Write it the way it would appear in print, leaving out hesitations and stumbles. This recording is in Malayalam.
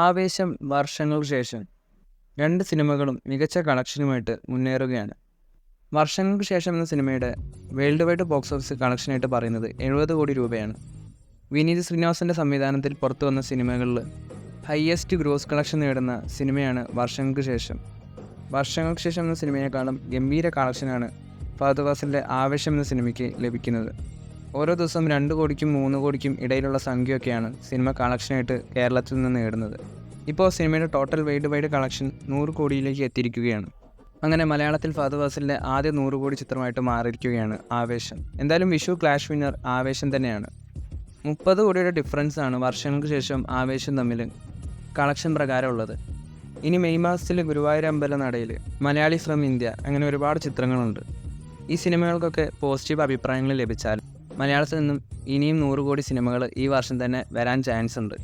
ആവേശം വർഷങ്ങൾക്ക് ശേഷം രണ്ട് സിനിമകളും മികച്ച കളക്ഷനുമായിട്ട് മുന്നേറുകയാണ്. വർഷങ്ങൾക്ക് ശേഷം എന്ന സിനിമയുടെ വേൾഡ് വൈഡ് ബോക്സ് ഓഫീസ് കളക്ഷനായിട്ട് പറയുന്നത് 70 കോടി രൂപയാണ്. വിനീത് ശ്രീനിവാസൻ്റെ സംവിധാനത്തിൽ പുറത്തു വന്ന സിനിമകളിൽ ഹയ്യസ്റ്റ് ഗ്രോസ് കളക്ഷൻ നേടുന്ന സിനിമയാണ് വർഷങ്ങൾക്ക് ശേഷം. വർഷങ്ങൾക്ക് ശേഷം എന്ന സിനിമയെക്കാളും ഗംഭീര കളക്ഷനാണ് ഫഹദ് ഫാസിലിൻ്റെ ആവേശം എന്ന സിനിമയ്ക്ക് ലഭിക്കുന്നത്. ഓരോ ദിവസം 2 കോടിക്കും 3 കോടിക്കും ഇടയിലുള്ള സംഖ്യയൊക്കെയാണ് സിനിമ കളക്ഷനായിട്ട് കേരളത്തിൽ നിന്ന് നേടുന്നത്. ഇപ്പോൾ സിനിമയുടെ ടോട്ടൽ വേൾഡ് വൈഡ് കളക്ഷൻ 100 കോടിയിലേക്ക് എത്തിയിരിക്കുകയാണ്. അങ്ങനെ മലയാളത്തിൽ ഫഹദ് ഫാസിലിൻ്റെ ആദ്യ 100 കോടി ചിത്രമായിട്ട് മാറിയിരിക്കുകയാണ് ആവേശം. എന്തായാലും വിഷു ക്ലാഷ് വിന്നർ ആവേശം തന്നെയാണ്. 30 കോടിയുടെ ഡിഫറൻസാണ് വർഷങ്ങൾക്ക് ശേഷം ആവേശം തമ്മിൽ കളക്ഷൻ പ്രകാരം ഉള്ളത്. ഇനി മെയ് മാസത്തിൽ ഗുരുവായൂർ അമ്പല നടയിൽ മലയാളി ഫ്രം ഇന്ത്യ അങ്ങനെ ഒരുപാട് ചിത്രങ്ങളുണ്ട്. ഈ സിനിമകൾക്കൊക്കെ പോസിറ്റീവ് അഭിപ്രായങ്ങൾ ലഭിച്ചാൽ മലയാളത്തിൽ നിന്നും ഇനിയും 100 കോടി സിനിമകൾ ഈ വർഷം തന്നെ വരാൻ ചാൻസ് ഉണ്ട്.